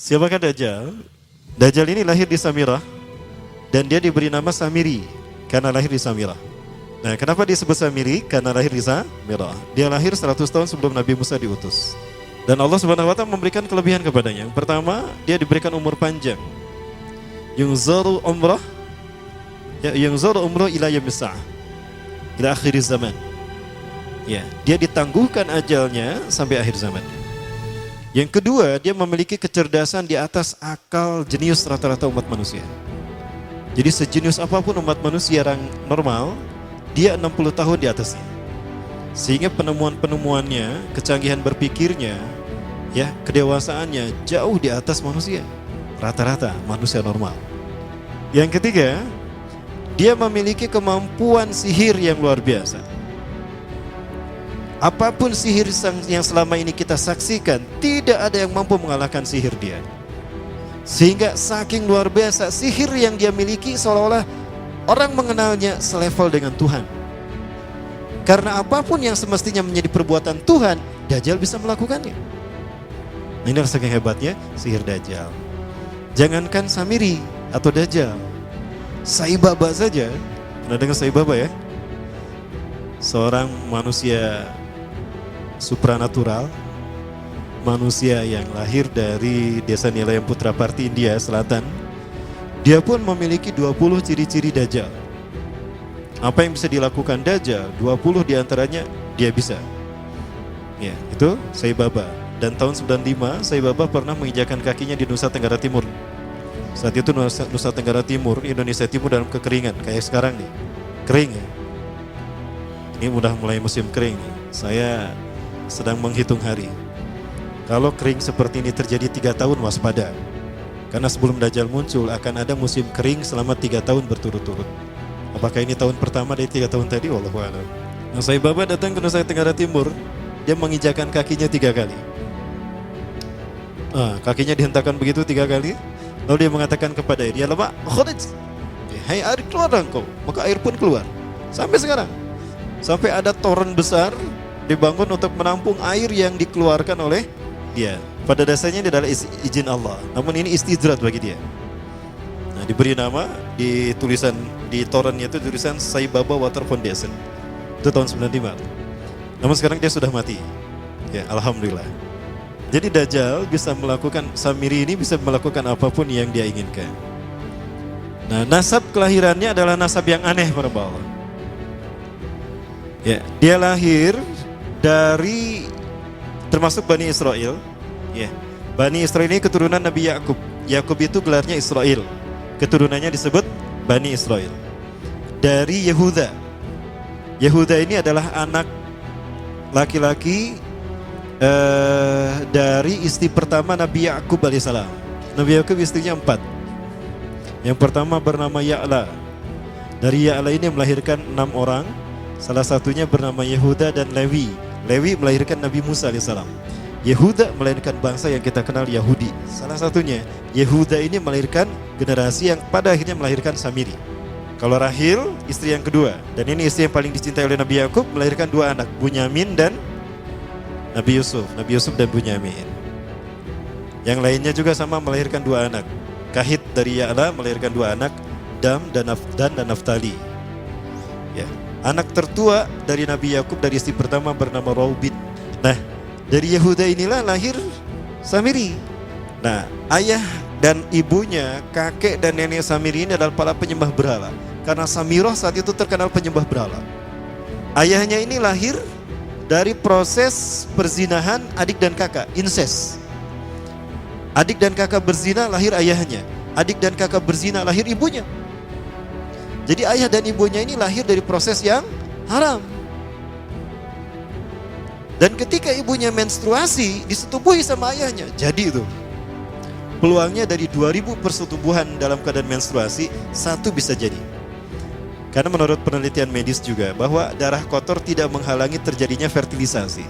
Siapakah Dajjal? Dajjal ini lahir di Samirah dan dia diberi nama Samiri karena lahir di Samirah. Nah, kenapa disebut Samiri? Karena lahir di Samirah. Dia lahir 100 tahun sebelum Nabi Musa diutus. Dan Allah Subhanahu wa taala memberikan kelebihan kepadanya. Yang pertama, dia diberikan umur panjang. Yunzaru umrah ila yaumis sa'ah. Ila akhir zaman. Ya, dia ditangguhkan ajalnya sampai akhir zaman. Yang kedua, dia memiliki kecerdasan di atas akal jenius rata-rata umat manusia. Jadi sejenius apapun umat manusia yang normal, dia 60 tahun di atasnya. Sehingga penemuan-penemuannya, kecanggihan berpikirnya, ya, kedewasaannya jauh di atas manusia. Rata-rata manusia normal. Yang ketiga, dia memiliki kemampuan sihir yang luar biasa. Apapun sihir yang selama ini kita saksikan, tidak ada yang mampu mengalahkan sihir dia. Sehingga saking luar biasa sihir yang dia miliki, seolah-olah orang mengenalnya selevel dengan Tuhan. Karena apapun yang semestinya menjadi perbuatan Tuhan, Dajjal bisa melakukannya. Nah, ini saking hebatnya sihir Dajjal. Jangankan Samiri atau Dajjal, Sai Baba saja. Pernah dengar Sai Baba ya? Seorang manusia supranatural, manusia yang lahir dari desa Nilayam Putraparti, India Selatan. Dia pun memiliki 20 ciri-ciri Dajjal. Apa yang bisa dilakukan Dajjal, 20 diantaranya dia bisa. Ya, itu Sai Baba. Dan tahun 95, Sai Baba pernah menginjakan kakinya di Nusa Tenggara Timur. Saat itu Nusa Tenggara Timur, Indonesia Timur dalam kekeringan, kayak sekarang nih. Kering ya. Ini udah mulai musim kering nih. Saya sedang menghitung hari. Kalau kering seperti ini terjadi 3 tahun, waspada. Karena sebelum Dajjal muncul akan ada musim kering selama 3 tahun berturut-turut. Apakah ini tahun pertama dari 3 tahun tadi? Wallahu a'lam. Nah, Sai Baba datang ke Nusa Tenggara Timur, dia menginjakan kakinya 3 kali. Kakinya dihentakkan begitu 3 kali, lalu dia mengatakan kepada air, "Ya lama, khuruj." Hai air, keluar engkau. Maka air pun keluar. Sampai sekarang. Sampai ada toren besar dibangun untuk menampung air yang dikeluarkan oleh dia. Pada dasarnya ini adalah izin Allah. Namun ini istidrat bagi dia. Nah, diberi nama di tulisan di torennya itu tulisan Sai Baba Water Foundation. Itu tahun 95. Namun sekarang dia sudah mati. Ya, alhamdulillah. Jadi Dajjal bisa melakukan, Samiri ini bisa melakukan apapun yang dia inginkan. Nah, nasab kelahirannya adalah nasab yang aneh para Allah. Ya, dia lahir dari termasuk Bani Israel. Ya, Bani Israel ini keturunan Nabi Yakub. Yakub itu gelarnya Israel. Keturunannya disebut Bani Israel. Dari Yehuda. Yehuda ini adalah anak laki-laki dari istri pertama Nabi Yakub alaihissalam. Nabi Yakub istrinya 4. Yang pertama bernama Ya'la. Dari Ya'la ini melahirkan 6 orang. Salah satunya bernama Yehuda dan Lewi. Lewi melahirkan Nabi Musa alaihissalam. Yehuda melahirkan bangsa yang kita kenal Yahudi. Salah satunya Yehuda ini melahirkan generasi yang pada akhirnya melahirkan Samiri. Kalau Rahil istri yang kedua, dan ini istri yang paling dicintai oleh Nabi Yakub, melahirkan 2 anak, Bunyamin dan Nabi Yusuf. Nabi Yusuf dan Bunyamin. Yang lainnya juga sama melahirkan 2 anak. Kahit dari Ya'la melahirkan 2 anak, Dam dan Naftali. Ya. Anak tertua dari Nabi Yakub dari istri pertama bernama Raubin. Nah, dari Yehuda inilah lahir Samiri. Nah, ayah dan ibunya, kakek dan nenek Samiri ini adalah para penyembah berhala. Karena Samirah saat itu terkenal penyembah berhala. Ayahnya ini lahir dari proses perzinahan adik dan kakak, incest. Adik dan kakak berzina, lahir ayahnya. Adik dan kakak berzina, lahir ibunya. Jadi ayah dan ibunya ini lahir dari proses yang haram. Dan ketika ibunya menstruasi, disetubuhi sama ayahnya. Jadi itu peluangnya dari 2000 persetubuhan dalam keadaan menstruasi, 1 bisa jadi. Karena menurut penelitian medis juga bahwa darah kotor tidak menghalangi terjadinya fertilisasi,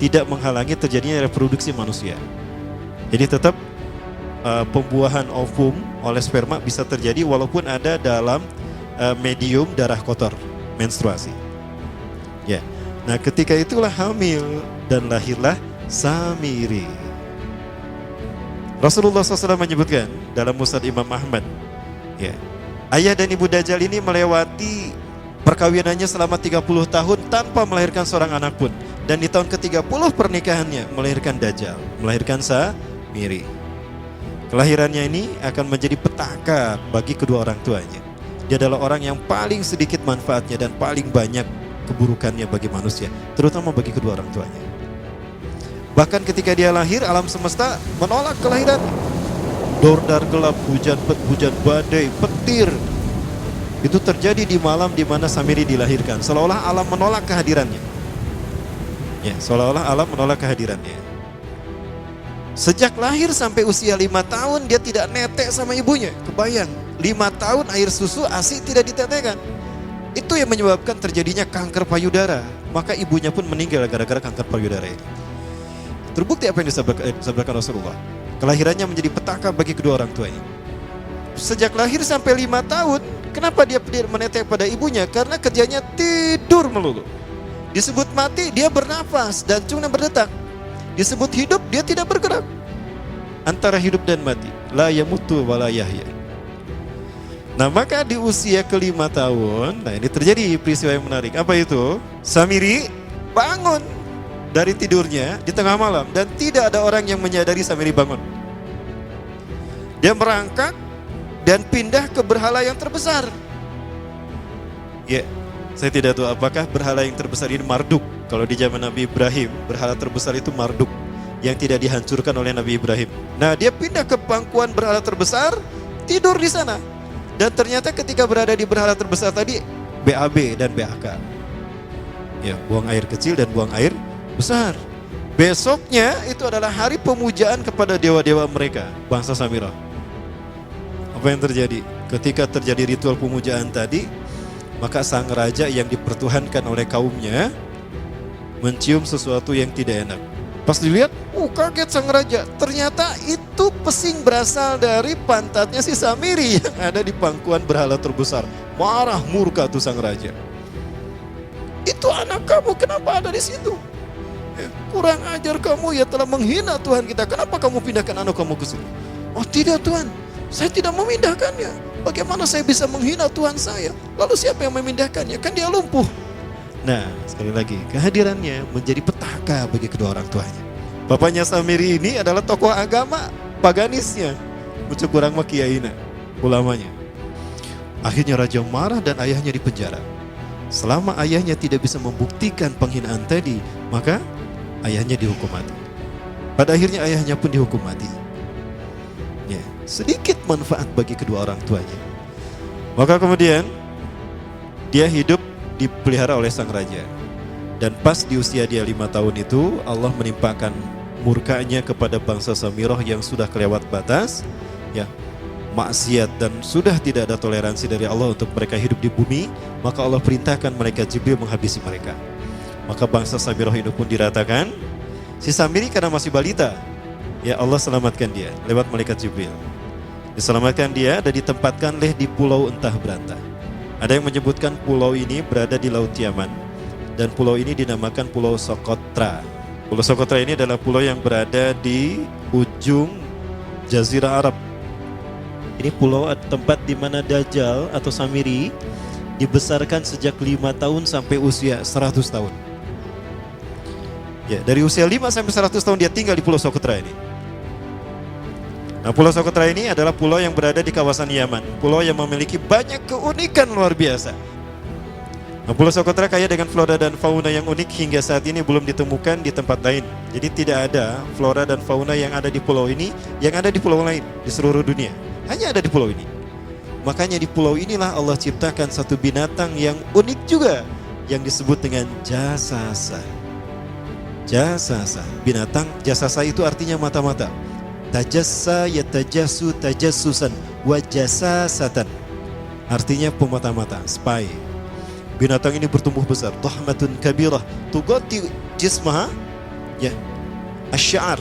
tidak menghalangi terjadinya reproduksi manusia. Jadi tetap pembuahan ovum oleh sperma bisa terjadi walaupun ada dalam medium darah kotor, menstruasi. Ya. Nah, ketika itulah hamil dan lahirlah Samiri. Rasulullah SAW menyebutkan dalam Musnad Imam Ahmad, ya, ayah dan ibu Dajjal ini melewati perkawinannya selama 30 tahun tanpa melahirkan seorang anak pun. Dan di tahun ke-30 pernikahannya melahirkan Dajjal, melahirkan Samiri. Kelahirannya ini akan menjadi petaka bagi kedua orang tuanya. Dia adalah orang yang paling sedikit manfaatnya dan paling banyak keburukannya bagi manusia, terutama bagi kedua orang tuanya. Bahkan ketika dia lahir, alam semesta menolak kelahiran. Dordar gelap, hujan badai, petir. Itu terjadi di malam di mana Samiri dilahirkan. Seolah-olah alam menolak kehadirannya. Ya, seolah-olah alam menolak kehadirannya. Sejak lahir sampai usia 5 tahun dia tidak netek sama ibunya. Kebayang, 5 tahun air susu ASI tidak ditetekkan. Itu yang menyebabkan terjadinya kanker payudara. Maka ibunya pun meninggal gara-gara kanker payudara ini. Terbukti apa yang disabdakan Rasulullah. Kelahirannya menjadi petaka bagi kedua orang tuanya. Sejak lahir sampai 5 tahun, kenapa dia menetek pada ibunya? Karena kerjanya tidur melulu. Disebut mati, dia bernafas dan cuma berdetak. Disebut hidup, dia tidak bergerak. Antara hidup dan mati. La yamutu wa la yahya. Nah, maka di usia ke-5 tahun, nah ini terjadi peristiwa yang menarik. Apa itu? Samiri bangun dari tidurnya di tengah malam dan tidak ada orang yang menyadari Samiri bangun. Dia merangkak dan pindah ke berhala yang terbesar. Ya, saya tidak tahu apakah berhala yang terbesar ini Marduk. Kalau di zaman Nabi Ibrahim, berhala terbesar itu Marduk yang tidak dihancurkan oleh Nabi Ibrahim. Nah, dia pindah ke pangkuan berhala terbesar, tidur di sana. Dan ternyata ketika berada di berhala terbesar tadi, BAB dan BAK. Ya, buang air kecil dan buang air besar. Besoknya itu adalah hari pemujaan kepada dewa-dewa mereka, bangsa Samirah. Apa yang terjadi? Ketika terjadi ritual pemujaan tadi, maka sang raja yang dipertuhankan oleh kaumnya mencium sesuatu yang tidak enak. Pas dilihat, kaget sang raja. Ternyata itu pesing berasal dari pantatnya si Samiri yang ada di pangkuan berhala terbesar. Marah murka tuh sang raja. Itu anak kamu, kenapa ada di situ? Kurang ajar kamu, ya telah menghina Tuhan kita. Kenapa kamu pindahkan anak kamu ke sini? Oh tidak Tuhan, saya tidak memindahkannya. Bagaimana saya bisa menghina Tuhan saya? Lalu siapa yang memindahkannya? Kan dia lumpuh. Nah, sekali lagi, kehadirannya menjadi petaka bagi kedua orang tuanya. Bapaknya Samiri ini adalah tokoh agama paganisnya, mucukurang makiyaina, ulamanya. Akhirnya raja marah dan ayahnya dipenjara. Selama ayahnya tidak bisa membuktikan penghinaan tadi, maka ayahnya dihukum mati. Pada akhirnya ayahnya pun dihukum mati. Ya, sedikit manfaat bagi kedua orang tuanya. Maka kemudian dia hidup dipelihara oleh sang raja. Dan pas di usia dia 5 tahun itu, Allah menimpakan murkanya kepada bangsa Samirah yang sudah kelewat batas, ya, maksiat dan sudah tidak ada toleransi dari Allah untuk mereka hidup di bumi. Maka Allah perintahkan malaikat Jibril menghabisi mereka. Maka bangsa Samirah ini pun diratakan. Si Samiri karena masih balita, ya Allah selamatkan dia lewat malaikat Jibril. Diselamatkan dia dan ditempatkan di pulau entah berantah. Ada yang menyebutkan pulau ini berada di Laut Yaman. Dan pulau ini dinamakan Pulau Socotra. Pulau Socotra ini adalah pulau yang berada di ujung Jazirah Arab. Ini pulau tempat di mana Dajjal atau Samiri dibesarkan sejak 5 tahun sampai usia 100 tahun. Ya, dari usia 5 sampai 100 tahun dia tinggal di Pulau Socotra ini. Nah, Pulau Socotra ini adalah pulau yang berada di kawasan Yaman. Pulau yang memiliki banyak keunikan luar biasa. Nah, Pulau Socotra kaya dengan flora dan fauna yang unik hingga saat ini belum ditemukan di tempat lain. Jadi tidak ada flora dan fauna yang ada di pulau ini yang ada di pulau lain di seluruh dunia. Hanya ada di pulau ini. Makanya di pulau inilah Allah ciptakan satu binatang yang unik juga yang disebut dengan jasasa. Jasasa, binatang jasasa itu artinya mata-mata. Tajassa yatajassu tajassusan wa jasasatan. Artinya pemata-mata, spy. Binatang ini bertumbuh besar, dhahmatun kabirah, tughatti jismaha ya asy-sya'r.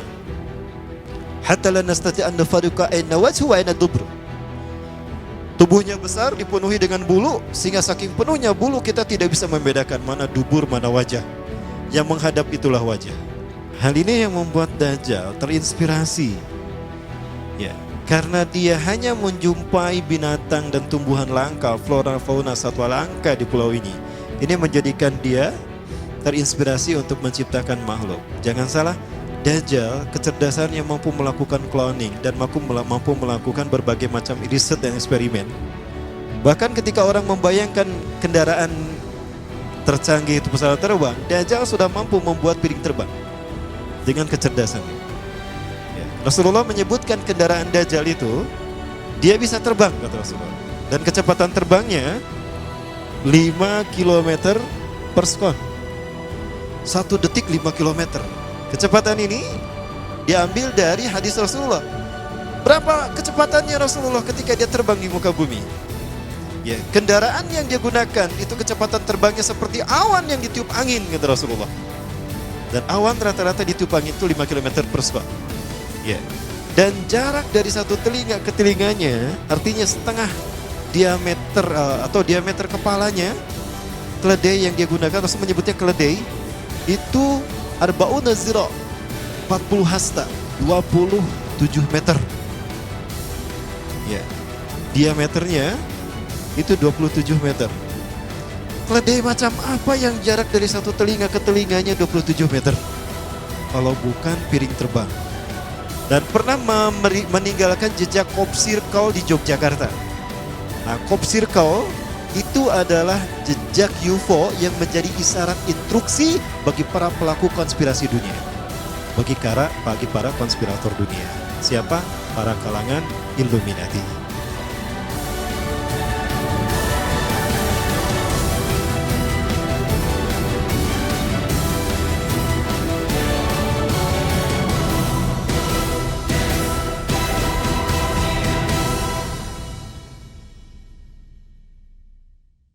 Hatta la nastati' an nafariqa ayna wajhu wa ayna dubr. Tubuhnya besar dipenuhi dengan bulu sehingga saking penuhnya bulu kita tidak bisa membedakan mana dubur mana wajah. Yang menghadap itulah wajah. Hal ini yang membuat Dajjal terinspirasi. Ya, karena dia hanya menjumpai binatang dan tumbuhan langka, flora, fauna, satwa langka di pulau ini. Ini menjadikan dia terinspirasi untuk menciptakan makhluk. Jangan salah, Dajjal kecerdasannya mampu melakukan cloning dan mampu melakukan berbagai macam riset dan eksperimen. Bahkan ketika orang membayangkan kendaraan tercanggih itu pesawat terbang, Dajjal sudah mampu membuat piring terbang dengan kecerdasannya. Ya, Rasulullah menyebutkan kendaraan Dajjal itu dia bisa terbang, kata Rasulullah, dan kecepatan terbangnya 5 km per sekon. 1 detik 5 km. Kecepatan ini diambil dari hadis Rasulullah. Berapa kecepatannya Rasulullah ketika dia terbang di muka bumi? Ya, kendaraan yang dia gunakan itu kecepatan terbangnya seperti awan yang ditiup angin, kata Rasulullah. Dan awan rata-rata ditiup angin itu 5 km per sekon. Ya. Dan jarak dari satu telinga ke telinganya artinya setengah diameter atau diameter kepalanya. Keledai yang dia gunakan, Rasul menyebutnya keledai, itu arba'una zira, 40 hasta, 27 meter. Ya. Diameternya itu 27 meter. Keledai macam apa yang jarak dari satu telinga ke telinganya 27 meter? Kalau bukan piring terbang. Dan pernah meninggalkan jejak Cop Circle di Yogyakarta. Nah, Cop Circle itu adalah jejak UFO yang menjadi isyarat instruksi bagi para pelaku konspirasi dunia. Bagi para konspirator dunia. Siapa? Para kalangan Illuminati.